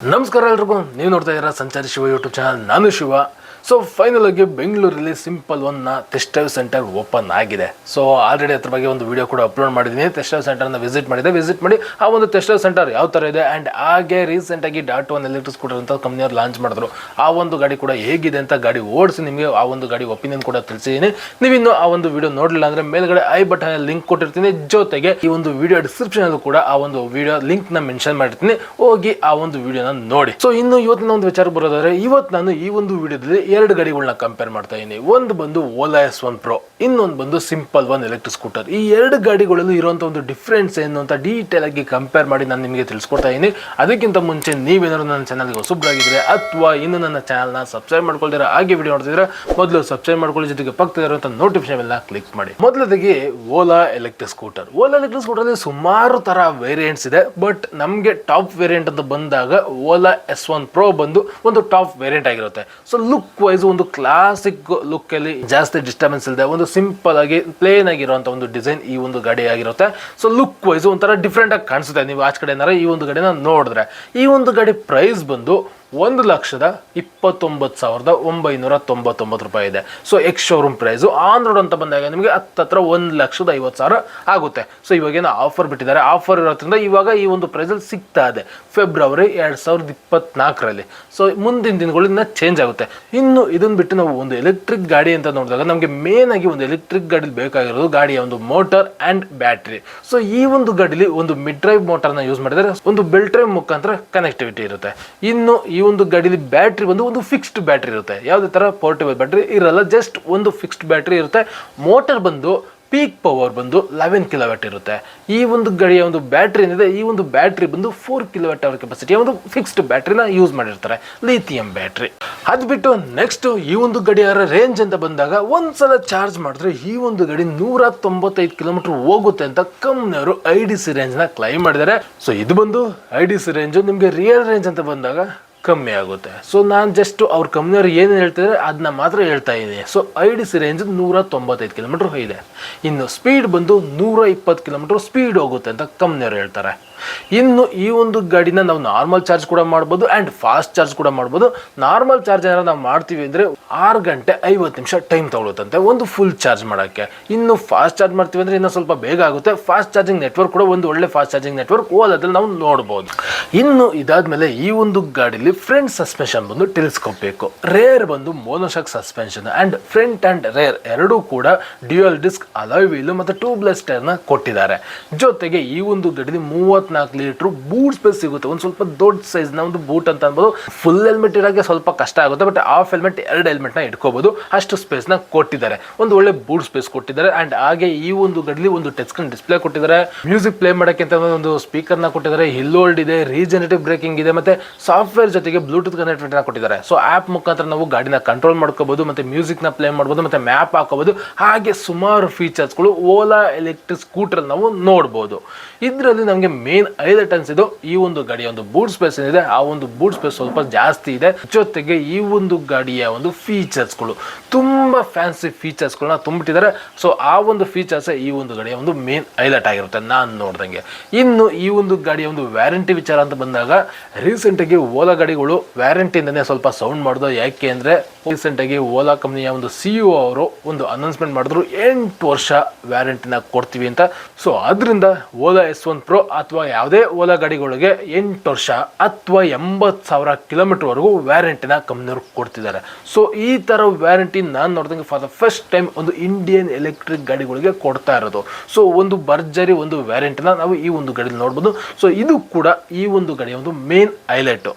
ನಮಸ್ಕಾರ ಎಲ್ರಿಗೂ, ನೀವು ನೋಡ್ತಾ ಇದ್ದೀರಾ ಸಂಚಾರಿ ಶಿವ ಯೂಟ್ಯೂಬ್ ಚಾನಲ್. ನಾನು ಶಿವ. ಸೊ ಫೈನಲ್ ಆಗಿ ಬೆಂಗಳೂರಲ್ಲಿ ಸಿಂಪಲ್ ಒನ್ನ ಟೆಸ್ಟ್ ಡ್ರೈವ್ ಸೆಂಟರ್ ಓಪನ್ ಆಗಿದೆ. ಸೊ ಆಲ್ರೆಡಿ ಅದ್ರ ಬಗ್ಗೆ ಒಂದು ವಿಡಿಯೋ ಕೂಡ ಅಪ್ಲೋಡ್ ಮಾಡಿದ್ದೀನಿ. ಟೆಸ್ಟ್ ಡ್ರೈವ್ ಸೆಂಟರ್ನ ವಿಸಿಟ್ ಮಾಡಿ ಆ ಒಂದು ಟೆಸ್ಟ್ ಡ್ರೈವ್ ಸೆಂಟರ್ ಯಾವ ಥರ ಇದೆ ಆ್ಯಂಡ್ ಹಾಗೆ ರೀಸೆಂಟಾಗಿ DAT1 ಎಲೆಕ್ಟ್ರಿಕ್ ಸ್ಕೂಟರ್ ಅಂತ ಕಂಪ್ನಿಯವ್ರು ಲಾಂಚ್ ಮಾಡಿದ್ರು. ಆ ಒಂದು ಗಾಡಿ ಕೂಡ ಹೇಗಿದೆ ಅಂತ ಗಾಡಿ ಓಡಿಸಿ ನಿಮಗೆ ಆ ಒಂದು ಗಾಡಿ ಒಪಿನಿಯನ್ ಕೂಡ ತಿಳಿಸಿದ್ದೀನಿ. ನೀವಿನ್ನು ಆ ಒಂದು ವಿಡಿಯೋ ನೋಡಲಿಲ್ಲ ಅಂದರೆ ಮೇಲ್ಗಡೆ ಐ ಬಟನ್ ಲಿಂಕ್ ಕೊಟ್ಟಿರ್ತೀನಿ. ಜೊತೆಗೆ ಈ ಒಂದು ವಿಡಿಯೋ ಡಿಸ್ಕ್ರಿಪ್ಷನ್ ಕೂಡ ಆ ಒಂದು ವಿಡಿಯೋ ಲಿಂಕ್ ನ ಮೆನ್ಷನ್ ಮಾಡಿರ್ತೀನಿ, ಹೋಗಿ ಆ ಒಂದು ವಿಡಿಯೋನ ನೋಡಿ. ಸೊ ಇನ್ನು ಇವತ್ತಿನ ಒಂದು ವಿಚಾರ ಬರೋದಾದ್ರೆ, ಇವತ್ತು ನಾನು ಈ ಒಂದು ವಿಡಿಯೋದಲ್ಲಿ ಎರಡು ಗಾಡಿಗಳನ್ನ ಕಂಪೇರ್ ಮಾಡ್ತಾ ಇದ್ದೀನಿ. ಒಂದು ಬಂದು ಓಲಾ S1 Pro, ಇನ್ನೊಂದು ಬಂದು ಸಿಂಪಲ್ ಒನ್ ಎಲೆಕ್ಟ್ರಿಕ್ ಸ್ಕೂಟರ್. ಈ ಎರಡು ಗಾಡಿಗಳಲ್ಲೂ ಇರುವಂತ ಒಂದು ಡಿಫ್ರೆನ್ಸ್ ಏನು ಅಂತ ಡೀಟೇಲ್ ಆಗಿ ಕಂಪೇರ್ ಮಾಡಿ ನಾನು ನಿಮಗೆ ತಿಳಿಸ್ಕೊಡ್ತಾ ಇದ್ದೀನಿ. ಅದಕ್ಕಿಂತ ಮುಂಚೆ ನೀವೇನಾದ್ರು ನನ್ನ ಚಾನಲ್ಗೆ ಹೊಸಬ್ರಾಗಿದ್ರೆ ಅಥವಾ ಇನ್ನು ನನ್ನ ಚಾನಲ್ನ ಸಬ್ಸ್ಕ್ರೈಬ್ ಮಾಡ್ಕೊಳ್ತೀರಾ, ಹಾಗೆ ವಿಡಿಯೋ ನೋಡ್ತಿದ್ರೆ ಮೊದಲು ಸಬ್ಸ್ಕ್ರೈಬ್ ಮಾಡ್ಕೊಳ್ಳಿ, ಜೊತೆಗೆ ಪಕ್ಕದಲ್ಲಿರುವಂಥ ನೋಟಿಫಿಕೇಶನ್ ಎಲ್ಲ ಕ್ಲಿಕ್ ಮಾಡಿ. ಮೊದಲದಾಗಿ Ola electric scooter. Ola electric scooter ಅಲ್ಲಿ ಸುಮಾರು ತರ ವೇರಿಯಂಟ್ಸ್ ಇದೆ. ಬಟ್ ನಮಗೆ ಟಾಪ್ ವೇರಿಯಂಟ್ ಅಂತ ಬಂದಾಗ ಓಲಾ S1 Pro ಬಂದು ಒಂದು ಟಾಪ್ ವೇರಿಯಂಟ್ ಆಗಿರುತ್ತೆ. ಸೊ ಲುಕ್ ವೈಸ್ ಒಂದು ಕ್ಲಾಸಿಕ್ ಲುಕ್ ಅಲ್ಲಿ ಜಾಸ್ತಿ ಡಿಸ್ಟರ್ಬೆನ್ಸ್ ಇಲ್ಲದೆ ಒಂದು ಸಿಂಪಲ್ ಆಗಿ ಪ್ಲೇನ್ ಆಗಿರುವಂತ ಒಂದು ಡಿಸೈನ್ ಈ ಒಂದು ಗಾಡಿ ಆಗಿರುತ್ತೆ. ಸೊ ಲುಕ್ ವೈಸ್ ಒಂಥರ ಡಿಫ್ರೆಂಟ್ ಆಗಿ ಕಾಣಿಸುತ್ತೆ. ನೀವು ಆಚೆ ಕಡೆ ಏನಾರ ಈ ಒಂದು ಗಾಡಿನ ನೋಡಿದ್ರೆ, ಈ ಒಂದು ಗಾಡಿ ಪ್ರೈಸ್ ಬಂದು 1,29,999 ರೂಪಾಯಿ ಇದೆ. So ex showroom price on road ಅಂತ ಬಂದಾಗ ನಿಮಗೆ ಹತ್ತತ್ರ 1,50,000 ಆಗುತ್ತೆ. ಸೊ ಇವಾಗೇನೋ ಆಫರ್ ಬಿಟ್ಟಿದ್ದಾರೆ. ಆಫರ್ ಇರೋದ್ರಿಂದ ಇವಾಗ ಈ ಒಂದು ಪ್ರೈಸಲ್ಲಿ ಸಿಗ್ತಾ ಇದೆ ಫೆಬ್ರವರಿ 2024ರಲ್ಲಿ. ಸೊ ಮುಂದಿನ ದಿನಗಳಿಂದ ಚೇಂಜ್ ಆಗುತ್ತೆ. ಇನ್ನು ಇದನ್ನ ಬಿಟ್ಟು ನಾವು ಒಂದು ಎಲೆಕ್ಟ್ರಿಕ್ ಗಾಡಿ ಅಂತ ನೋಡಿದಾಗ ನಮಗೆ ಮೇನ್ ಆಗಿ ಒಂದು ಎಲೆಕ್ಟ್ರಿಕ್ ಗಾಡಿ ಬೇಕಾಗಿರೋದು ಗಾಡಿಯ ಒಂದು ಮೋಟರ್ ಅಂಡ್ ಬ್ಯಾಟ್ರಿ. ಸೊ ಈ ಒಂದು ಗಾಡಿಲಿ ಒಂದು ಮಿಡ್ ಡ್ರೈವ್ ಮೋಟರ್ನ ಯೂಸ್ ಮಾಡಿದರೆ ಒಂದು ಬೆಲ್ ಡ್ರೈವ್ ಮುಖಾಂತರ ಕನೆಕ್ಟಿವಿಟಿ ಇರುತ್ತೆ. ಇನ್ನು ಈ ಒಂದು ಗಾಡಿಲಿ ಬ್ಯಾಟ್ರಿ ಬಂದು ಒಂದು ಫಿಕ್ಸ್ಡ್ ಬ್ಯಾಟ್ರಿ ಇರುತ್ತೆ. ಯಾವುದೇ ತರ ಪೋರ್ಟೇಬಲ್ ಬ್ಯಾಟ್ರಿ ಇರಲ್ಲ, ಜಸ್ಟ್ ಒಂದು ಫಿಕ್ಸ್ಡ್ ಬ್ಯಾಟ್ರಿ ಇರುತ್ತೆ. ಮೋಟರ್ ಬಂದು ಪೀಕ್ ಪವರ್ ಬಂದು 11 ಕಿಲೋವ್ಯಾಟ್ ಇರುತ್ತೆ. ಈ ಒಂದು ಗಾಡಿಯ ಒಂದು ಬ್ಯಾಟ್ರಿ ಏನಿದೆ, ಈ ಒಂದು ಬ್ಯಾಟ್ರಿ ಬಂದು 4 ಕಿಲೋವ್ಯಾಟ್ ಅವರ್ ಕೆಪಾಸಿಟಿಯ ಒಂದು ಫಿಕ್ಸ್ಡ್ ಬ್ಯಾಟ್ರಿನ ಯೂಸ್ ಮಾಡಿರ್ತಾರೆ, ಲಿಥಿಯಂ ಬ್ಯಾಟ್ರಿ. ಅದು ಬಿಟ್ಟು ನೆಕ್ಸ್ಟ್ ಈ ಒಂದು ಗಡಿಯಾರ ರೇಂಜ್ ಅಂತ ಬಂದಾಗ ಒಂದ್ಸಲ ಚಾರ್ಜ್ ಮಾಡಿದ್ರೆ ಈ ಒಂದು ಗಡಿ 195 ಕಿಲೋಮೀಟರ್ ಹೋಗುತ್ತೆ ಅಂತ ಕಂಪ್ನಿಯವರು IDC ರೇಂಜ್ ನ ಕ್ಲೈಮ್ ಮಾಡಿದ್ದಾರೆ. ಸೊ ಇದು ಬಂದು IDC ರೇಂಜ್. ನಿಮಗೆ ರಿಯಲ್ ರೇಂಜ್ ಅಂತ ಬಂದಾಗ ಕಮ್ಮಿ ಆಗುತ್ತೆ. ಸೊ ನಾನು ಜಸ್ಟ್ ಅವ್ರ ಕಂಪ್ನಿಯವ್ರು ಏನು ಹೇಳ್ತಿದ್ದಾರೆ ಅದನ್ನ ಮಾತ್ರ ಹೇಳ್ತಾ ಇದ್ದೀನಿ. ಸೊ IDC ರೇಂಜ್ 195 ಕಿಲೋಮೀಟರ್ ಇದೆ. ಇನ್ನು ಸ್ಪೀಡ್ ಬಂದು 120 ಕಿಲೋಮೀಟರ್ ಸ್ಪೀಡ್ ಹೋಗುತ್ತೆ ಅಂತ ಕಂಪ್ನಿಯವ್ರು ಹೇಳ್ತಾರೆ. ಇನ್ನು ಈ ಒಂದು ಗಾಡಿನ ನಾವು ನಾರ್ಮಲ್ ಚಾರ್ಜ್ ಕೂಡ ಮಾಡ್ಬೋದು ಆ್ಯಂಡ್ ಫಾಸ್ಟ್ ಚಾರ್ಜ್ ಕೂಡ ಮಾಡ್ಬೋದು. ನಾರ್ಮಲ್ ಚಾರ್ಜ್ ಏನಾದ್ರು ನಾವು ಮಾಡ್ತೀವಿ ಅಂದರೆ 6 ಗಂಟೆ 50 ನಿಮಿಷ ಟೈಮ್ ತಗೊಳುತ್ತಂತೆ ಒಂದು ಫುಲ್ ಚಾರ್ಜ್ ಮಾಡೋಕ್ಕೆ. ಇನ್ನು ಫಾಸ್ಟ್ ಚಾರ್ಜ್ ಮಾಡ್ತೀವಿ ಅಂದರೆ ಇನ್ನೂ ಸ್ವಲ್ಪ ಬೇಗ ಆಗುತ್ತೆ. ಫಾಸ್ಟ್ ಚಾರ್ಜಿಂಗ್ ನೆಟ್ವರ್ಕ್ ಕೂಡ ಒಂದು ಒಳ್ಳೆ ಫಾಸ್ಟ್ ಚಾರ್ಜಿಂಗ್ ನೆಟ್ವರ್ಕ್ ಓಲಾದಲ್ಲಿ ನಾವು ನೋಡ್ಬೋದು. ಇನ್ನು ಇದಾದ್ಮೇಲೆ ಈ ಒಂದು ಗಾಡಿಲಿ ಫ್ರಂಟ್ ಸಸ್ಪೆನ್ಷನ್ ಬಂದು ತಿಳಿಸ್ಕೋಬೇಕು. ರೇರ್ ಬಂದು monoshock suspension and front and rear ಎರಡೂ ಕೂಡ ಡ್ಯೂಯಲ್ ಡಿಸ್ಕ್ ಅಲಾಯ್ ವೀಲ್ ಮತ್ತು ಟ್ಯೂಬ್ಲೆಸ್ ಟೈರ್ನ ಕೊಟ್ಟಿದ್ದಾರೆ. ಜೊತೆಗೆ ಈ ಒಂದು ಗಾಡಿಲಿ 34 ಲೀಟರ್ ಬೂಟ್ ಸ್ಪೇಸ್ ಸಿಗುತ್ತೆ. ಒಂದು ಸ್ವಲ್ಪ ದೊಡ್ಡ ಸೈಜ್ ನ ಒಂದು ಬೂಟ್ ಅಂತ ಅನ್ಬೋದು. ಫುಲ್ ಹೆಲ್ಮೆಟ್ ಇರೋಕ್ಕೆ ಸ್ವಲ್ಪ ಕಷ್ಟ ಆಗುತ್ತೆ, ಬಟ್ ಹಾಫ್ ಹೆಲ್ಮೆಟ್ 2 ಹೆಲ್ಮೆಟ್ ನ ಇಟ್ಕೋಬಹುದು, ಅಷ್ಟು ಸ್ಪೇಸ್ ನ ಕೊಟ್ಟಿದ್ದಾರೆ. ಒಂದು ಒಳ್ಳೆ ಬೂಟ್ ಸ್ಪೇಸ್ ಕೊಟ್ಟಿದ್ದಾರೆ. ಅಂಡ್ ಹಾಗೆ ಈ ಒಂದು ಗಡಿಲಿ ಒಂದು ಟಚ್ ಸ್ಕ್ರೀನ್ ಡಿಸ್ಪ್ಲೇ ಕೊಟ್ಟಿದ್ದಾರೆ. ಮ್ಯೂಸಿಕ್ ಪ್ಲೇ ಮಾಡಕ್ಕೆ ಅಂತ ಒಂದು ಸ್ಪೀಕರ್ ನ ಕೊಟ್ಟಿದ್ದಾರೆ. ಹಿಲ್ ಹೋಲ್ಡ್ ಇದೆ, ರೀಜನರೇಟಿವ್ ಬ್ರೇಕಿಂಗ್ ಇದೆ, ಮತ್ತೆ ಸಾಫ್ಟ್ವೇರ್ ಜೊತೆಗೆ ಬ್ಲೂಟೂತ್ ಕನೆಕ್ಟಿವಿಟಿ ನ ಕೊಟ್ಟಿದ್ದಾರೆ. ಸೊ ಆಪ್ ಮುಖಾಂತರ ನಾವು ಗಾಡಿನ ಕಂಟ್ರೋಲ್ ಮಾಡ್ಕೋಬಹುದು, ಮತ್ತೆ ಮ್ಯೂಸಿಕ್ ನ ಪ್ಲೇ ಮಾಡಬಹುದು, ಮತ್ತೆ ಮ್ಯಾಪ್ ಹಾಕೋಬಹುದು. ಹಾಗೆ ಸುಮಾರು ಫೀಚರ್ಸ್ಗಳು ಓಲಾ ಎಲೆಕ್ಟ್ರಿಕ್ ಸ್ಕೂಟರ್ ನಾವು ನೋಡಬಹುದು. ಇದರಲ್ಲಿ ನಮಗೆ ಮೇನ್ ಹೈಲೈಟ್ ಅನ್ಸಿದ್ದು ಈ ಒಂದು ಗಾಡಿಯ ಒಂದು ಬೂಟ್ ಸ್ಪೇಸ್ ಏನಿದೆ, ಆ ಒಂದು ಬೂಟ್ ಸ್ಪೇಸ್ ಸ್ವಲ್ಪ ಜಾಸ್ತಿ ಇದೆ. ಜೊತೆಗೆ ಈ ಒಂದು ಗಾಡಿಯ ಒಂದು ಫೀಚರ್ಸ್ಗಳು ತುಂಬಾ ಫ್ಯಾನ್ಸಿ ಫೀಚರ್ಸ್ಗಳನ್ನ ತುಂಬಿಟ್ಟಿದ್ದಾರೆ. ಸೊ ಆ ಒಂದು ಫೀಚರ್ಸ್ ಈ ಒಂದು ಗಾಡಿಯ ಒಂದು ಮೇನ್ ಹೈಲೈಟ್ ಆಗಿರುತ್ತೆ ನಾನು ನೋಡ್ದಂಗೆ. ಇನ್ನು ಈ ಒಂದು ಗಾಡಿಯ ಒಂದು ವ್ಯಾರಂಟಿ ವಿಚಾರ ಅಂತ ಬಂದಾಗ, ರೀಸೆಂಟ್ ಆಗಿ ಓಲಾ ಗಾಡಿಗಳು ವ್ಯಾರಂಟಿಯಿಂದನೇ ಸ್ವಲ್ಪ ಸೌಂಡ್ ಮಾಡಿದ್ರು. ಯಾಕೆ ಅಂದ್ರೆ ರೀಸೆಂಟ್ ಆಗಿ ಓಲಾ ಕಂಪನಿಯ ಒಂದು CEO ಅವರು ಒಂದು ಅನೌನ್ಸ್ಮೆಂಟ್ ಮಾಡಿದ್ರು, 8 ವರ್ಷ ವ್ಯಾರಂಟಿನ ಕೊಡ್ತೀವಿ ಅಂತ. ಸೊ ಅದರಿಂದ ಓಲಾ S1 Pro ಅಥವಾ ಯಾವುದೇ ಓಲಾ ಗಾಡಿಗಳಿಗೆ 8 ವರ್ಷ ಅಥವಾ 80,000 ಕಿಲೋಮೀಟರ್ ವರೆಗೂ ವ್ಯಾರಂಟಿನ ಕಂಪ್ನಿಯವರು ಕೊಡ್ತಿದ್ದಾರೆ. ಸೊ ಈ ತರ ವ್ಯಾರಂಟಿ ನಾನು ನೋಡಿದಂಗೆ ಫಾರ್ ದ ಫಸ್ಟ್ ಟೈಮ್ ಒಂದು ಇಂಡಿಯನ್ ಎಲೆಕ್ಟ್ರಿಕ್ ಗಾಡಿಗಳಿಗೆ ಕೊಡ್ತಾ ಇರೋದು. ಸೊ ಒಂದು ಭರ್ಜರಿ ಒಂದು ವ್ಯಾರಂಟಿನ ನಾವು ಈ ಒಂದು ಗಾಡಿಯಲ್ಲಿ ನೋಡ್ಬೋದು. ಸೊ ಇದು ಕೂಡ ಈ ಒಂದು ಗಾಡಿಯ ಒಂದು ಮೇನ್ ಹೈಲೈಟ್.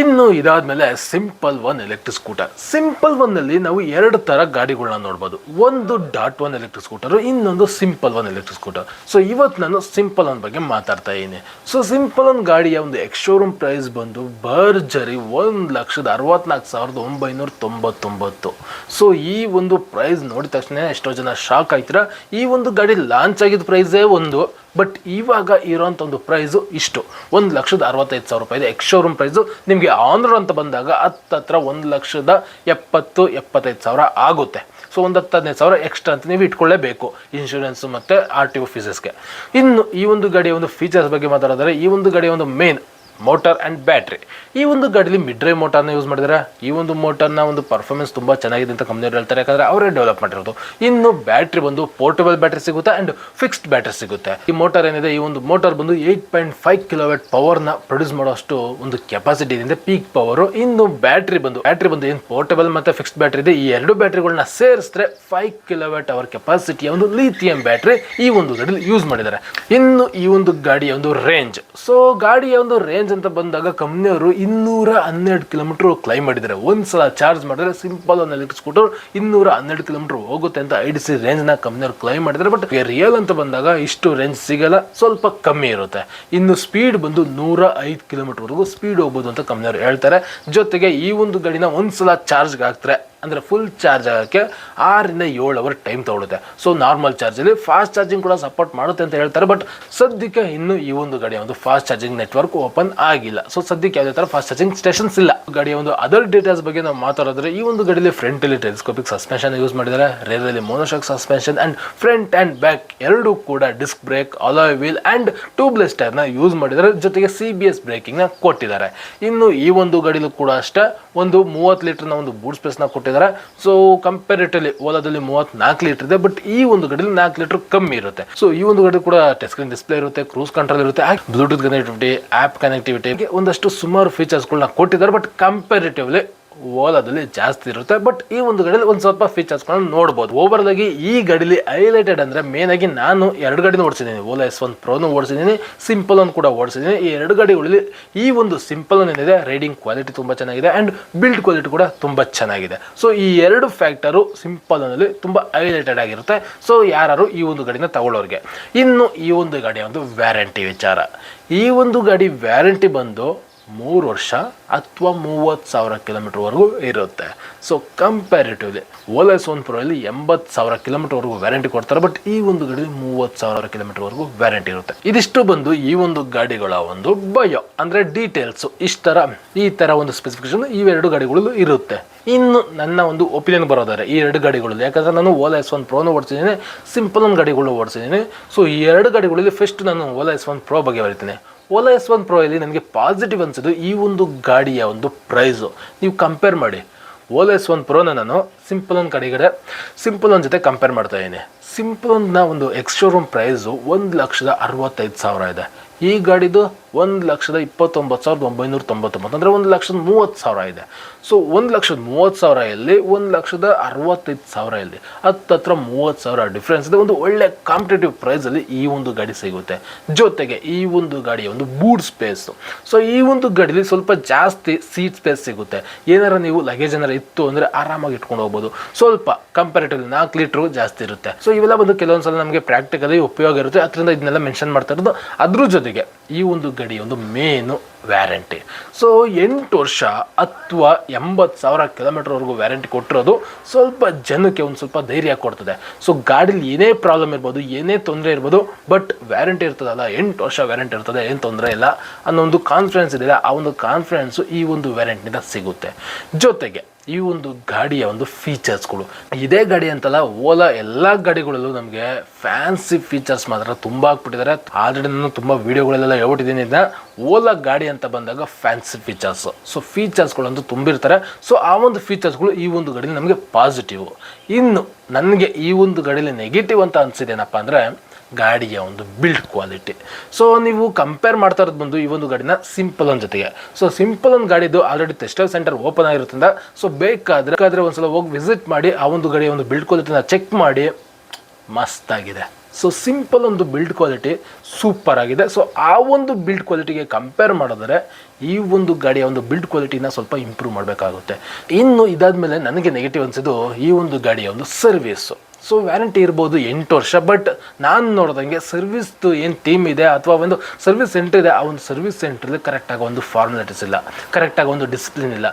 ಇನ್ನು ಇದಾದ್ಮೇಲೆ simple one electric scooter. Simple one ಅಲ್ಲಿ ನಾವು 2 ತರ ಗಾಡಿಗಳನ್ನ ನೋಡ್ಬೋದು. ಒಂದು DAT1 ಎಲೆಕ್ಟ್ರಿಕ್ ಸ್ಕೂಟರ್, ಇನ್ನೊಂದು simple one electric scooter. So ಇವತ್ತು ನಾನು ಸಿಂಪಲ್ ಒನ್ ಬಗ್ಗೆ ಮಾತಾಡ್ತಾ ಇದ್ದೀನಿ. ಸೊ ಸಿಂಪಲ್ ಒನ್ ಗಾಡಿಯ ಒಂದು ಎಕ್ಸ್ ಶೋರೂಮ್ ಪ್ರೈಸ್ ಬಂದು ಭರ್ಜರಿ 1,64,999. ಸೊ ಈ ಒಂದು ಪ್ರೈಸ್ ನೋಡಿದ ತಕ್ಷಣ ಎಷ್ಟೋ ಜನ ಶಾಕ್ ಆಯ್ತೀರಾ. ಈ ಒಂದು ಗಾಡಿ ಲಾಂಚ್ ಆಗಿದ್ದ ಪ್ರೈಸೇ ಒಂದು, ಬಟ್ ಇವಾಗ ಇರೋಂಥ ಒಂದು ಪ್ರೈಸು ಇಷ್ಟು 1,65,000 ರೂಪಾಯಿ ಇದೆ ಎಕ್ಸ್ ಶೋರೂಮ್ ಪ್ರೈಸು. ನಿಮಗೆ ಆನ್ ರೋಡ್ ಅಂತ ಬಂದಾಗ ಹತ್ತತ್ರ 1,70,75,000 ಆಗುತ್ತೆ. ಸೊ ಒಂದು 10,000 ಎಕ್ಸ್ಟ್ರಾ ಅಂತ ನೀವು ಇಟ್ಕೊಳ್ಳೇಬೇಕು, ಇನ್ಶೂರೆನ್ಸ್ ಮತ್ತು RTO ಫೀಸಸ್ಗೆ. ಇನ್ನು ಈ ಒಂದು ಗಾಡಿಯ ಒಂದು ಫೀಚರ್ಸ್ ಬಗ್ಗೆ ಮಾತಾಡಿದರೆ, ಈ ಒಂದು ಗಾಡಿಯ ಒಂದು ಮೇನ್ ಮೋಟಾರ್ ಆ್ಯಂಡ್ ಬ್ಯಾಟ್ರಿ. ಈ ಒಂದು ಗಾಡೀಲಿ ಮಿಡ್ ಡ್ರೈವ್ ಮೋಟಾರ್ನ ಯೂಸ್ ಮಾಡಿದ್ದಾರೆ. ಈ ಒಂದು ಮೋಟಾರ್ನ ಒಂದು ಪರ್ಫಾರ್ಮೆನ್ಸ್ ತುಂಬ ಚೆನ್ನಾಗಿದೆ ಅಂತ ಕಂಪ್ನಿಯವರು ಹೇಳ್ತಾರೆ, ಯಾಕಂದರೆ ಅವರೇ ಡೆವಲಪ್ ಮಾಡಿರೋದು. ಇನ್ನು ಬ್ಯಾಟ್ರಿ ಬಂದು ಪೋರ್ಟಬಲ್ ಬ್ಯಾಟ್ರಿ ಸಿಗುತ್ತೆ ಆ್ಯಂಡ್ ಫಿಕ್ಸ್ಡ್ ಬ್ಯಾಟ್ರಿ ಸಿಗುತ್ತೆ. ಈ ಮೋಟಾರ್ ಏನಿದೆ, ಈ ಒಂದು ಮೋಟಾರ್ ಬಂದು 8.5 kW ಪವರ್ನ ಪ್ರೊಡ್ಯೂಸ್ ಮಾಡೋಷ್ಟು ಒಂದು ಕೆಪಾಸಿಟಿ ಇದೆ, ಪೀಕ್ ಪವರು. ಇನ್ನು ಬ್ಯಾಟ್ರಿ ಬಂದು ಏನು ಪೋರ್ಟಬಲ್ ಮತ್ತು ಫಿಕ್ಸ್ಡ್ ಬ್ಯಾಟ್ರಿ ಇದೆ, ಈ ಎರಡು ಬ್ಯಾಟ್ರಿಗಳನ್ನ ಸೇರಿಸಿದ್ರೆ 5 kWh ಕೆಪಾಸಿಟಿಯ ಒಂದು ಲಿಥಿಯಂ ಬ್ಯಾಟ್ರಿ ಈ ಒಂದು ಗಾಡಿಯಲ್ಲಿ ಯೂಸ್ ಮಾಡಿದ್ದಾರೆ. ಇನ್ನು ಈ ಒಂದು ಗಾಡಿಯ ಒಂದು ರೇಂಜ್, ಸೊ ಗಾಡಿಯ ಒಂದು ರೇಂಜ್ ಅಂತ ಬಂದಾಗ ಕಂಪ್ನಿಯವರು 212 ಕಿಲೋಮೀಟರ್ ಕ್ಲೈಮ್ ಮಾಡಿದ್ದಾರೆ. ಒಂದ್ಸಲ ಚಾರ್ಜ್ ಮಾಡಿದ್ರೆ ಸಿಂಪಲ್ ಒಂದು ಎಲೆಕ್ಟ್ರಿಕ್ ಸ್ಕೂಟರ್ 212 ಕಿಲೋಮೀಟರ್ ಹೋಗುತ್ತೆ ಅಂತ IDC ರೇಂಜ್ ನ ಕಂಪ್ನಿಯವರು ಕ್ಲೈಮ್ ಮಾಡಿದ್ದಾರೆ. ಬಟ್ ರಿಯಲ್ ಅಂತ ಬಂದಾಗ ಇಷ್ಟು ರೇಂಜ್ ಸಿಗಲ್ಲ, ಸ್ವಲ್ಪ ಕಮ್ಮಿ ಇರುತ್ತೆ. ಇನ್ನು ಸ್ಪೀಡ್ ಬಂದು 105 ಕಿಲೋಮೀಟರ್ ವರೆಗೂ ಸ್ಪೀಡ್ ಹೋಗ್ಬೋದು ಅಂತ ಕಂಪ್ನಿಯವರು ಹೇಳ್ತಾರೆ. ಜೊತೆಗೆ ಈ ಒಂದು ಗಾಡಿನ ಒಂದ್ಸಲ ಚಾರ್ಜ್ಗೆ ಹಾಕ್ತಾರೆ ಅಂದರೆ ಫುಲ್ ಚಾರ್ಜ್ ಆಗೋಕ್ಕೆ 6 ರಿಂದ 7 ಅವರ್ ಟೈಮ್ ತಗೊಳುತ್ತೆ. ಸೊ ನಾರ್ಮಲ್ ಚಾರ್ಜಲ್ಲಿ ಫಾಸ್ಟ್ ಚಾರ್ಜಿಂಗ್ ಕೂಡ ಸಪೋರ್ಟ್ ಮಾಡುತ್ತೆ ಅಂತ ಹೇಳ್ತಾರೆ. ಬಟ್ ಸದ್ಯಕ್ಕೆ ಇನ್ನು ಈ ಒಂದು ಗಾಡಿಯ ಒಂದು ಫಾಸ್ಟ್ ಚಾರ್ಜಿಂಗ್ ನೆಟ್ವರ್ಕ್ ಓಪನ್ ಆಗಿಲ್ಲ. ಸೊ ಸದ್ಯಕ್ಕೆ ಯಾವುದೇ ಥರ ಫಾಸ್ಟ್ ಚಾರ್ಜಿಂಗ್ ಸ್ಟೇಷನ್ಸ್ ಇಲ್ಲ. ಗಾಡಿಯ ಒಂದು ಅದರ್ ಡೀಟೇಲ್ಸ್ ಬಗ್ಗೆ ನಾವು ಮಾತಾಡಿದ್ರೆ, ಈ ಒಂದು ಗಾಡಿಯಲ್ಲಿ ಫ್ರಂಟಲ್ಲಿ ಟೆಲಿಸ್ಕೋಪಿಕ್ ಸಸ್ಪೆನ್ಷನ್ ಯೂಸ್ ಮಾಡಿದ್ದಾರೆ, ರೇರಲ್ಲಿ monoshock suspension and front and back ಎರಡೂ ಕೂಡ disc brake, alloy wheel and tubeless ಟೈರ್ನ ಯೂಸ್ ಮಾಡಿದ್ದಾರೆ. ಜೊತೆಗೆ CBS ಬ್ರೇಕಿಂಗ್ನ ಕೊಟ್ಟಿದ್ದಾರೆ. ಇನ್ನು ಈ ಒಂದು ಗಾಡಿಲೂ ಕೂಡ ಅಷ್ಟೇ ಒಂದು 30 ಲೀಟರ್ನ ಒಂದು ಬೂಟ್ ಸ್ಪೇಸ್ನ ಕೊಟ್ಟಿದ್ದಾರೆ. ಸೊ ಕಂಪೇರಿಟಿವ್ಲಿ ಓಲಾದಲ್ಲಿ 34 ಲೀಟರ್ ಇದೆ, ಬಟ್ ಈ ಒಂದು ಗಾಡಿಯಲ್ಲಿ 4 ಲೀಟರ್ ಕಮ್ಮಿ ಇರುತ್ತೆ. ಸೊ ಈ ಒಂದು ಗಾಡಿ ಕೂಡ ಟಚ್ ಸ್ಕ್ರೀನ್ ಡಿಸ್ಪ್ಲೇ ಇರುತ್ತೆ, ಕ್ರೂಸ್ ಕಂಟ್ರೋಲ್ ಇರುತ್ತೆ, ಬ್ಲೂಟೂತ್ ಕನೆಕ್ಟಿವಿಟಿ, ಆಪ್ ಕನೆಕ್ಟಿವಿಟಿ, ಒಂದಷ್ಟು ಸುಮಾರು ಫೀಚರ್ಸ್ಗಳನ್ನ ಕೊಟ್ಟಿದ್ದಾರೆ. ಬಟ್ ಕಂಪೇರಿಟಿವ್ಲಿ ಓಲಾದಲ್ಲಿ ಜಾಸ್ತಿ ಇರುತ್ತೆ. ಬಟ್ ಈ ಒಂದು ಗಾಡಿಯಲ್ಲಿ ಒಂದು ಸ್ವಲ್ಪ ಫೀಚರ್ಸ್ಗಳನ್ನ ನೋಡ್ಬೋದು. ಓವರ್ ಆಗಿ ಈ ಗಾಡಿಲಿ ಹೈಲೈಟೆಡ್ ಅಂದ್ರೆ ಮೇನ್ ಆಗಿ ನಾನು 2 ಗಾಡಿನ ಓಡಿಸಿದ್ದೀನಿ. ಓಲಾ S1 ಪ್ರೋನು ಓಡಿಸಿದ್ದೀನಿ, ಸಿಂಪಲ್ ಅನ್ನು ಕೂಡ ಓಡಿಸಿದ್ದೀನಿ. ಈ 2 ಗಾಡಿಗಳಲ್ಲಿ ಈ ಒಂದು ಸಿಂಪಲ್ ಏನಿದೆ, ರೈಡಿಂಗ್ ಕ್ವಾಲಿಟಿ ತುಂಬಾ ಚೆನ್ನಾಗಿದೆ ಅಂಡ್ ಬಿಲ್ಡ್ ಕ್ವಾಲಿಟಿ ಕೂಡ ತುಂಬಾ ಚೆನ್ನಾಗಿದೆ. ಸೊ ಈ 2 ಫ್ಯಾಕ್ಟರು ಸಿಂಪಲ್ ಅನ್ನಲ್ಲಿ ತುಂಬಾ ಹೈಲೈಟೆಡ್ ಆಗಿರುತ್ತೆ. ಸೊ ಯಾರು ಈ ಒಂದು ಗಾಡಿನ ತಗೊಳ್ಳೋರಿಗೆ. ಇನ್ನು ಈ ಒಂದು ಗಾಡಿಯ ಒಂದು ವ್ಯಾರಂಟಿ ವಿಚಾರ, ಈ ಒಂದು ಗಾಡಿ ವ್ಯಾರಂಟಿ ಬಂದು 3 ವರ್ಷ ಅಥವಾ 30,000 ಕಿಲೋಮೀಟರ್ವರೆಗೂ ಇರುತ್ತೆ. So comparatively Ola S1 Pro ಅಲ್ಲಿ 80,000 ಕಿಲೋಮೀಟರ್ವರೆಗೂ ವ್ಯಾರಂಟಿ ಕೊಡ್ತಾರೆ. ಬಟ್ ಈ ಒಂದು ಗಾಡಿ 30,000 ಕಿಲೋಮೀಟರ್ವರೆಗೂ ವ್ಯಾರಂಟಿ ಇರುತ್ತೆ. ಇದಿಷ್ಟು ಬಂದು ಈ ಒಂದು ಗಾಡಿಗಳ ಒಂದು ಬಯೋ ಅಂದರೆ ಡೀಟೇಲ್ಸು. ಈ ಥರ ಒಂದು ಸ್ಪೆಸಿಫಿಕೇಶನ್ ಈ 2 ಗಾಡಿಗಳಲ್ಲೂ ಇರುತ್ತೆ. ಇನ್ನು ನನ್ನ ಒಂದು ಒಪಿನಿಯನ್ ಬರೋದಾದ್ರೆ ಈ 2 ಗಾಡಿಗಳಲ್ಲಿ, ಯಾಕಂದರೆ ನಾನು ಓಲಾ S1 Proನು ಓಡಿಸಿದ್ದೀನಿ, ಸಿಂಪಲ್ ಒಂದು ಗಾಡಿಗಳು ಓಡಿಸಿದ್ದೀನಿ. ಸೊ ಈ 2 ಗಾಡಿಗಳಲ್ಲಿ ಫಸ್ಟ್ ನಾನು ಓಲಾ S1 Pro ಬಗ್ಗೆ ಬರೀತೀನಿ. ಓಲಾ S1 Pro ಅಲ್ಲಿ ನನಗೆ ಪಾಸಿಟಿವ್ ಅನ್ಸೋದು ಈ ಒಂದು ಗಾಡಿಯ ಒಂದು ಪ್ರೈಸು. ನೀವು ಕಂಪೇರ್ ಮಾಡಿ, ಓಲಾ S1 Proನ ನಾನು ಸಿಂಪಲ್ ಒಂದು ಕಡೆಗಡೆ ಸಿಂಪಲ್ ಒಂದು ಜೊತೆ ಕಂಪೇರ್ ಮಾಡ್ತಾ ಇದ್ದೀನಿ. ಸಿಂಪಲ್ ಒಂದನ್ನ ಒಂದು ಎಕ್ಸ್ ಶೋರೂಮ್ ಪ್ರೈಸು 1,65,000 ಇದೆ. ಈ ಗಾಡಿದು 1,29,999 ಅಂದರೆ 1,30,000 ಇದೆ. ಸೊ 1,30,000 ಇಲ್ಲಿ 1,65,000 ಇಲ್ಲಿ ಹತ್ರ 30,000 ಡಿಫ್ರೆನ್ಸ್ ಇದೆ. ಒಂದು ಒಳ್ಳೆ ಕಾಂಪಿಟೇಟಿವ್ ಪ್ರೈಸಲ್ಲಿ ಈ ಒಂದು ಗಾಡಿ ಸಿಗುತ್ತೆ. ಜೊತೆಗೆ ಈ ಒಂದು ಗಾಡಿಯ ಒಂದು ಬೂಟ್ ಸ್ಪೇಸು, ಸೊ ಈ ಒಂದು ಗಾಡಿಯಲ್ಲಿ ಸ್ವಲ್ಪ ಜಾಸ್ತಿ ಸೀಟ್ ಸ್ಪೇಸ್ ಸಿಗುತ್ತೆ. ಏನಾರ ನೀವು ಲಗೇಜ್ ಏನಾರ ಇತ್ತು ಅಂದರೆ ಆರಾಮಾಗಿ ಇಟ್ಕೊಂಡು ಹೋಗ್ಬೋದು. ಸ್ವಲ್ಪ ಕಂಪ್ಯಾರಿಟಿವ್ಲಿ 4 ಲೀಟ್ರು ಜಾಸ್ತಿ ಇರುತ್ತೆ. ಸೊ ಇವೆಲ್ಲ ಬಂದು ಕೆಲವೊಂದ್ಸಲ ನಮಗೆ ಪ್ರಾಕ್ಟಿಕಲಿ ಉಪಯೋಗ ಇರುತ್ತೆ, ಅದರಿಂದ ಇದನ್ನೆಲ್ಲ ಮೆನ್ಷನ್ ಮಾಡ್ತಾ ಇರೋದು. ಅದ್ರ ಜೊತೆಗೆ ಈ ಒಂದು ಗಾಡಿ ಒಂದು ಮೇನು ವ್ಯಾರಂಟಿ. ಸೊ 8 ವರ್ಷ ಅಥವಾ 80,000 ಕಿಲೋಮೀಟರ್ವರೆಗೂ ವ್ಯಾರಂಟಿ ಕೊಟ್ಟಿರೋದು ಸ್ವಲ್ಪ ಜನಕ್ಕೆ ಒಂದು ಸ್ವಲ್ಪ ಧೈರ್ಯ ಕೊಡ್ತದೆ. ಸೊ ಗಾಡೀಲಿ ಏನೇ ಪ್ರಾಬ್ಲಮ್ ಇರ್ಬೋದು, ಏನೇ ತೊಂದರೆ ಇರ್ಬೋದು, ಬಟ್ ವ್ಯಾರಂಟಿ ಇರ್ತದಲ್ಲ, 8 ವರ್ಷ ವ್ಯಾರಂಟಿ ಇರ್ತದೆ, ಏನು ತೊಂದರೆ ಇಲ್ಲ ಅನ್ನೋ ಒಂದು ಕಾನ್ಫಿಡೆನ್ಸ್ ಇದೆ. ಆ ಒಂದು ಕಾನ್ಫಿಡೆನ್ಸು ಈ ಒಂದು ವ್ಯಾರಂಟಿನಿಂದ ಸಿಗುತ್ತೆ. ಜೊತೆಗೆ ಈ ಒಂದು ಗಾಡಿಯ ಒಂದು ಫೀಚರ್ಸ್ಗಳು, ಇದೇ ಗಾಡಿ ಅಂತಲ್ಲ, ಓಲಾ ಎಲ್ಲ ಗಾಡಿಗಳಲ್ಲೂ ನಮಗೆ ಫ್ಯಾನ್ಸಿ ಫೀಚರ್ಸ್ ಮಾತ್ರ ತುಂಬ ಹಾಕ್ಬಿಟ್ಟಿದ್ದಾರೆ. ಆಲ್ರೆಡಿ ನಾನು ತುಂಬ ವೀಡಿಯೋಗಳಲ್ಲೆಲ್ಲ ಹೇಳ್ಬಿಟ್ಟಿದ್ದೀನಿ ಇದನ್ನ. ಓಲಾ ಗಾಡಿ ಅಂತ ಬಂದಾಗ ಫ್ಯಾನ್ಸಿ ಫೀಚರ್ಸ್, ಸೊ ಫೀಚರ್ಸ್ಗಳಂತೂ ತುಂಬಿರ್ತಾರೆ. ಸೊ ಆ ಒಂದು ಫೀಚರ್ಸ್ಗಳು ಈ ಒಂದು ಗಾಡಿಯಲ್ಲಿ ನಮಗೆ ಪಾಸಿಟಿವ್. ಇನ್ನು ನನಗೆ ಈ ಒಂದು ಗಾಡಿಯಲ್ಲಿ ನೆಗೆಟಿವ್ ಅಂತ ಅನಿಸಿದೇನಪ್ಪ ಅಂದರೆ ಗಾಡಿಯ ಒಂದು ಬಿಲ್ಡ್ ಕ್ವಾಲಿಟಿ. ಸೊ ನೀವು ಕಂಪೇರ್ ಮಾಡ್ತಾ ಇರೋದು ಬಂದು ಈ ಒಂದು ಗಾಡಿನ ಸಿಂಪಲ್ ಒನ್ ಜೊತೆಗೆ. ಸೊ ಸಿಂಪಲ್ ಒಂದು ಗಾಡಿದು ಆಲ್ರೆಡಿ ಟೆಸ್ಟರ್ ಸೆಂಟರ್ ಓಪನ್ ಆಗಿರೋದ್ರಿಂದ ಸೊ ಬೇಕಾದರೆ ಒಂದ್ಸಲ ಹೋಗಿ ವಿಸಿಟ್ ಮಾಡಿ ಆ ಒಂದು ಗಾಡಿಯ ಒಂದು ಬಿಲ್ಡ್ ಕ್ವಾಲಿಟಿನ ಚೆಕ್ ಮಾಡಿ. ಮಸ್ತಾಗಿದೆ. ಸೊ ಸಿಂಪಲ್ ಒಂದು ಬಿಲ್ಡ್ ಕ್ವಾಲಿಟಿ ಸೂಪರ್ ಆಗಿದೆ. ಸೊ ಆ ಒಂದು ಬಿಲ್ಡ್ ಕ್ವಾಲಿಟಿಗೆ ಕಂಪೇರ್ ಮಾಡಿದ್ರೆ ಈ ಒಂದು ಗಾಡಿಯ ಒಂದು ಬಿಲ್ಡ್ ಕ್ವಾಲಿಟಿನ ಸ್ವಲ್ಪ ಇಂಪ್ರೂವ್ ಮಾಡಬೇಕಾಗುತ್ತೆ. ಇನ್ನು ಇದಾದಮೇಲೆ ನನಗೆ ನೆಗೆಟಿವ್ ಅನಿಸೋದು ಈ ಒಂದು ಗಾಡಿಯ ಒಂದು ಸರ್ವಿಸು. ಸೊ ವ್ಯಾರಂಟಿ ಇರ್ಬೋದು 8 ವರ್ಷ, ಬಟ್ ನಾನು ನೋಡ್ದಂಗೆ ಸರ್ವಿಸ್ದು ಏನು ಟೀಮ್ ಇದೆ ಅಥವಾ ಒಂದು ಸರ್ವಿಸ್ ಸೆಂಟರ್ ಇದೆ, ಆ ಒಂದು ಸರ್ವಿಸ್ ಸೆಂಟ್ರಲ್ಲಿ ಕರೆಕ್ಟಾಗಿ ಒಂದು ಫಾರ್ಮಾಲಿಟೀಸ್ ಇಲ್ಲ, ಕರೆಕ್ಟಾಗಿ ಒಂದು ಡಿಸಿಪ್ಲಿನ್ ಇಲ್ಲ.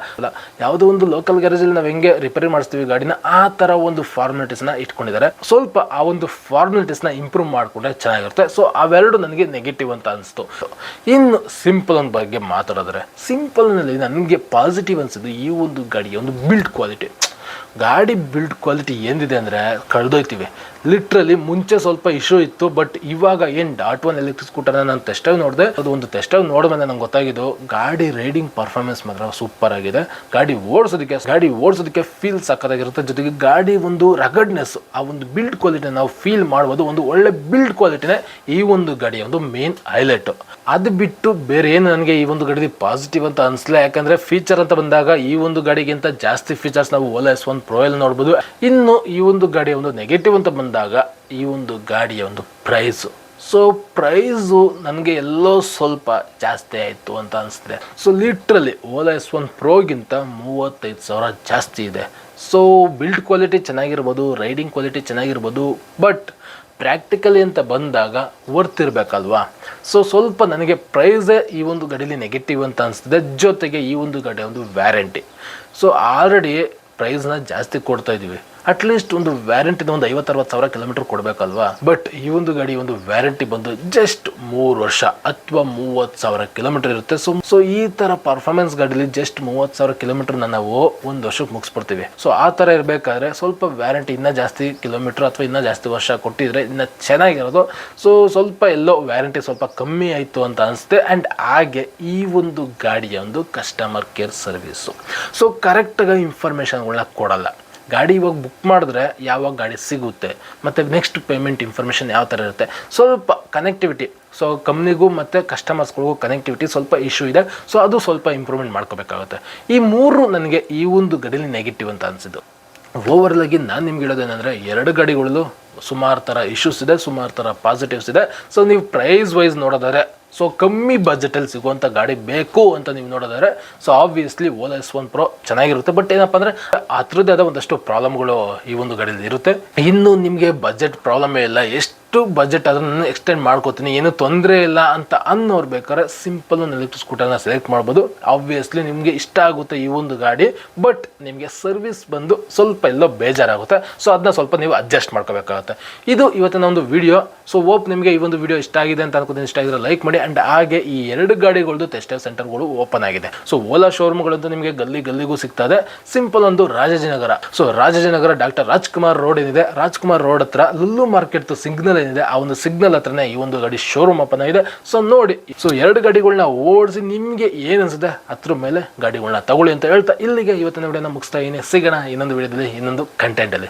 ಯಾವುದೋ ಒಂದು ಲೋಕಲ್ ಗ್ಯಾರೇಜಲ್ಲಿ ನಾವು ಹೆಂಗೆ ರಿಪೇರಿ ಮಾಡಿಸ್ತೀವಿ ಗಾಡಿನ, ಆ ಥರ ಒಂದು ಫಾರ್ಮಾಲಿಟೀಸ್ನ ಇಟ್ಕೊಂಡಿದ್ದಾರೆ. ಸ್ವಲ್ಪ ಆ ಒಂದು ಫಾರ್ಮಾಲಿಟೀಸ್ನ ಇಂಪ್ರೂವ್ ಮಾಡಿಕೊಂಡ್ರೆ ಚೆನ್ನಾಗಿರುತ್ತೆ. ಸೊ ಅವೆರಡು ನನಗೆ ನೆಗೆಟಿವ್ ಅಂತ ಅನಿಸ್ತು. ಇನ್ನು ಸಿಂಪಲ್ ಒಂದು ಬಗ್ಗೆ ಮಾತಾಡಿದ್ರೆ, ಸಿಂಪಲ್ನಲ್ಲಿ ನನಗೆ ಪಾಸಿಟಿವ್ ಅನಿಸಿದ್ದು ಈ ಒಂದು ಗಾಡಿಯ ಒಂದು ಬಿಲ್ಡ್ ಕ್ವಾಲಿಟಿ. ಗಾಡಿ ಬಿಲ್ಡ್ ಕ್ವಾಲಿಟಿ ಏನಿದೆ ಅಂದರೆ ಕಳೆದೋಯ್ತೀವಿ. ಲಿಟ್ರಲಿ ಮುಂಚೆ ಸ್ವಲ್ಪ ಇಶ್ಯೂ ಇತ್ತು, ಬಟ್ ಇವಾಗ ಏನು .1 ಎಲೆಕ್ಟ್ರಿಕ್ ಸ್ಕೂಟರ್ನ ನಾನು ಟೆಸ್ಟ್ ಡ್ರೈವ್ ನೋಡಿದೆ. ಅದು ಒಂದು ಟೆಸ್ಟ್ ಡ್ರೈವ್ ನೋಡಿದ್ಮೇಲೆ ನಂಗೆ ಗೊತ್ತಾಗಿದ್ದು ಗಾಡಿ ರೈಡಿಂಗ್ ಪರ್ಫಾರ್ಮೆನ್ಸ್ ಮಾತ್ರ ಸೂಪರ್ ಆಗಿದೆ. ಗಾಡಿ ಓಡಿಸೋದಕ್ಕೆ ಫೀಲ್ ಸಕ್ಕತ್ತಾಗಿರುತ್ತೆ. ಜೊತೆಗೆ ಗಾಡಿ ಒಂದು ರಗಡ್ನೆಸ್, ಆ ಒಂದು ಬಿಲ್ಡ್ ಕ್ವಾಲಿಟಿ ನಾವು ಫೀಲ್ ಮಾಡ್ಬೋದು. ಒಂದು ಒಳ್ಳೆ ಬಿಲ್ಡ್ ಕ್ವಾಲಿಟಿನೇ ಈ ಒಂದು ಗಾಡಿಯ ಒಂದು ಮೇನ್ ಹೈಲೈಟ್. ಅದು ಬಿಟ್ಟು ಬೇರೆ ಏನು ನನಗೆ ಈ ಒಂದು ಗಾಡಿ ಪಾಸಿಟಿವ್ ಅಂತ ಅನಿಸ್ಲಿಲ್ಲ. ಯಾಕಂದ್ರೆ ಫೀಚರ್ ಅಂತ ಬಂದಾಗ ಈ ಒಂದು ಗಾಡಿಗಿಂತ ಜಾಸ್ತಿ ಫೀಚರ್ಸ್ ನಾವು ಓಲಾ S1 Pro ಅಲ್ಲಿ ನೋಡ್ಬೋದು. ಇನ್ನು ಈ ಒಂದು ಗಾಡಿಯ ಒಂದು ನೆಗೆಟಿವ್ ಅಂತ ಬಂದಾಗ ಈ ಒಂದು ಗಾಡಿಯ ಒಂದು ಪ್ರೈಸು ನನಗೆ ಎಲ್ಲೋ ಸ್ವಲ್ಪ ಜಾಸ್ತಿ ಆಯಿತು ಅಂತ ಅನಿಸ್ತಿದೆ. ಸೊ ಲಿಟ್ರಲಿ ಓಲಾ S1 Proಗಿಂತ 35,000 ಜಾಸ್ತಿ ಇದೆ. ಸೊ ಬಿಲ್ಡ್ ಕ್ವಾಲಿಟಿ ಚೆನ್ನಾಗಿರ್ಬೋದು, ರೈಡಿಂಗ್ ಕ್ವಾಲಿಟಿ ಚೆನ್ನಾಗಿರ್ಬೋದು, ಬಟ್ ಪ್ರಾಕ್ಟಿಕಲಿ ಅಂತ ಬಂದಾಗ ವರ್ತ್ ಇರಬೇಕಲ್ವಾ. ಸೊ ಸ್ವಲ್ಪ ನನಗೆ ಪ್ರೈಸೇ ಈ ಒಂದು ಗಾಡೀಲಿ ನೆಗೆಟಿವ್ ಅಂತ ಅನಿಸ್ತಿದೆ. ಜೊತೆಗೆ ಈ ಒಂದು ಗಾಡಿಯ ಒಂದು ವ್ಯಾರಂಟಿ, ಸೊ ಆಲ್ರೆಡಿ ಪ್ರೈಸ್ನ ಜಾಸ್ತಿ ಕೊಡ್ತಾ ಇದ್ದೀವಿ. ಅಟ್ಲೀಸ್ಟ್ ಒಂದು ವ್ಯಾರಂಟಿದ ಒಂದು 50-60 ಕಿಲೋಮೀಟರ್ ಕೊಡಬೇಕಲ್ವಾ. ಬಟ್ ಈ ಒಂದು ಗಾಡಿ ಒಂದು ವ್ಯಾರಂಟಿ ಬಂದು ಜಸ್ಟ್ 3 ವರ್ಷ ಅಥವಾ 30,000 ಕಿಲೋಮೀಟರ್ ಇರುತ್ತೆ. ಸೊ ಈ ತರ ಪರ್ಫಾರ್ಮೆನ್ಸ್ ಗಾಡಿಲಿ ಜಸ್ಟ್ 30,000 ಕಿಲೋಮೀಟರ್ನ ನಾವು ಒಂದು ವರ್ಷಕ್ಕೆ ಮುಗಿಸ್ಬಿಡ್ತೀವಿ. ಸೊ ಆ ಥರ ಇರಬೇಕಾದ್ರೆ ಸ್ವಲ್ಪ ವ್ಯಾರಂಟಿ ಇನ್ನೂ ಜಾಸ್ತಿ ಕಿಲೋಮೀಟರ್ ಅಥವಾ ಇನ್ನೂ ಜಾಸ್ತಿ ವರ್ಷ ಕೊಟ್ಟಿದ್ರೆ ಇನ್ನೂ ಚೆನ್ನಾಗಿರೋದು. ಸೊ ಸ್ವಲ್ಪ ಎಲ್ಲೋ ವ್ಯಾರಂಟಿ ಸ್ವಲ್ಪ ಕಮ್ಮಿ ಆಯಿತು ಅಂತ ಅನಿಸುತ್ತೆ. ಆ್ಯಂಡ್ ಹಾಗೆ ಈ ಒಂದು ಗಾಡಿಯ ಒಂದು ಕಸ್ಟಮರ್ ಕೇರ್ ಸರ್ವಿಸು, ಸೊ ಕರೆಕ್ಟಾಗಿ ಇನ್ಫಾರ್ಮೇಷನ್ಗಳನ್ನ ಕೊಡಲ್ಲ. ಗಾಡಿ ಇವಾಗ ಬುಕ್ ಮಾಡಿದ್ರೆ ಯಾವಾಗ ಗಾಡಿ ಸಿಗುತ್ತೆ ಮತ್ತು ನೆಕ್ಸ್ಟ್ ಪೇಮೆಂಟ್ ಇನ್ಫಾರ್ಮೇಷನ್ ಯಾವ ಥರ ಇರುತ್ತೆ. ಸ್ವಲ್ಪ ಕನೆಕ್ಟಿವಿಟಿ, ಸೊ ಕಂಪ್ನಿಗೂ ಮತ್ತು ಕಸ್ಟಮರ್ಸ್ಗಳಿಗೂ ಕನೆಕ್ಟಿವಿಟಿ ಸ್ವಲ್ಪ ಇಶ್ಯೂ ಇದೆ. ಸೊ ಅದು ಸ್ವಲ್ಪ ಇಂಪ್ರೂವ್ಮೆಂಟ್ ಮಾಡ್ಕೋಬೇಕಾಗುತ್ತೆ. ಈ 3 ನನಗೆ ಈ ಒಂದು ಗಾಡೀಲಿ ನೆಗೆಟಿವ್ ಅಂತ ಅನಿಸಿದ್ದು. ಓವರ್ಲ್ ಆಗಿ ನಾನು ನಿಮ್ಗೆ ಹೇಳೋದೇನೆಂದರೆ 2 ಗಾಡಿಗಳಲ್ಲೂ ಸುಮಾರು ಥರ ಇಶ್ಯೂಸ್ ಇದೆ, ಸುಮಾರು ಥರ ಪಾಸಿಟಿವ್ಸ್ ಇದೆ. ಸೊ ನೀವು ಪ್ರೈಸ್ ವೈಸ್ ನೋಡೋದಾದ್ರೆ, ಸೊ ಕಮ್ಮಿ ಬಜೆಟಲ್ಲಿ ಸಿಗುವಂಥ ಗಾಡಿ ಬೇಕು ಅಂತ ನೀವು ನೋಡೋದಾದ್ರೆ, so obviously Ola S1 Pro ಚೆನ್ನಾಗಿರುತ್ತೆ. ಬಟ್ ಏನಪ್ಪ ಅಂದರೆ ಅದರದ್ದೇ ಆದ ಒಂದಷ್ಟು ಪ್ರಾಬ್ಲಮ್ಗಳು ಈ ಒಂದು ಗಾಡೀಲಿ ಇರುತ್ತೆ. ಇನ್ನು ನಿಮಗೆ ಬಜೆಟ್ ಪ್ರಾಬ್ಲಮೇ ಇಲ್ಲ, ಎಷ್ಟು ಬಜೆಟ್ ಅದನ್ನು ಎಕ್ಸ್ಟೆಂಡ್ ಮಾಡ್ಕೋತೀನಿ, ಏನು ತೊಂದರೆ ಇಲ್ಲ ಅಂತ ಅನ್ನೋರು ಬೇಕಾದ್ರೆ ಸಿಂಪಲ್ ಒಂದು ಎಲೆಕ್ಟ್ರಿಕ್ ಸ್ಕೂಟರ್ನ ಸೆಲೆಕ್ಟ್ ಮಾಡ್ಬೋದು. ಆಬ್ವಿಯಸ್ಲಿ ನಿಮಗೆ ಇಷ್ಟ ಆಗುತ್ತೆ ಈ ಒಂದು ಗಾಡಿ, ಬಟ್ ನಿಮಗೆ ಸರ್ವಿಸ್ ಬಂದು ಸ್ವಲ್ಪ ಎಲ್ಲೋ ಬೇಜಾರಾಗುತ್ತೆ. ಸೊ ಅದನ್ನ ಸ್ವಲ್ಪ ನೀವು ಅಡ್ಜಸ್ಟ್ ಮಾಡ್ಕೋಬೇಕಾಗುತ್ತೆ. ಇದು ಇವತ್ತಿನ ಒಂದು ವಿಡಿಯೋ. ಸೊ ಹೋಪ್ ನಿಮಗೆ ಈ ಒಂದು ವಿಡಿಯೋ ಇಷ್ಟ ಆಗಿದೆ ಅಂತ ಅನ್ಕೋತೀನಿ. ಇಷ್ಟ ಆಗಿದ್ರೆ ಲೈಕ್ ಮಾಡಿ. ಆ್ಯಂಡ್ ಹಾಗೆ ಈ 2 ಗಾಡಿಗಳದ್ದು ಟೆಸ್ಟ್ ಡ್ರೈವ್ ಸೆಂಟರ್ಗಳು ಓಪನ್ ಆಗಿದೆ. ಸೊ ಓಲಾ ಶೋರೂಮ್ಗಳಂತೂ ನಿಮಗೆ ಗಲ್ಲಿಗೂ ಸಿಗ್ತದೆ. ಸಿಂಪಲ್ ಒಂದು Rajajinagar, so Rajajinagar doctor Rajkumar road ಏನಿದೆ, ರಾಜ್ಕುಮಾರ್ ರೋಡ್ ಹತ್ರ ಲುಲ್ಲು ಮಾರ್ಕೆಟ್ ಸಿಗ್ನಲ್ ಏನಿದೆ, ಆ ಒಂದು ಸಿಗ್ನಲ್ ಹತ್ರನೇ ಈ ಒಂದು ಗಾಡಿ ಶೋರೂಮ್ ಓಪನ್ ಆಗಿದೆ. ಸೊ ನೋಡಿ, ಸೊ 2 ಗಾಡಿಗಳನ್ನ ಓಡಿಸಿ ನಿಮಗೆ ಏನು ಅನ್ಸುತ್ತೆ ಅದ್ರ ಮೇಲೆ ಗಾಡಿಗಳನ್ನ ತಗೊಳ್ಳಿ ಅಂತ ಹೇಳ್ತಾ ಇಲ್ಲಿಗೆ ಇವತ್ತಿನ ವಿಡಿಯೋನ ಮುಗಿಸ್ತಾ ಇದ್ದೀನಿ. ಸಿಗೋಣ ಇನ್ನೊಂದು ವಿಡಿಯೋದಲ್ಲಿ ಇನ್ನೊಂದು ಕಂಟೆಂಟಲ್ಲಿ.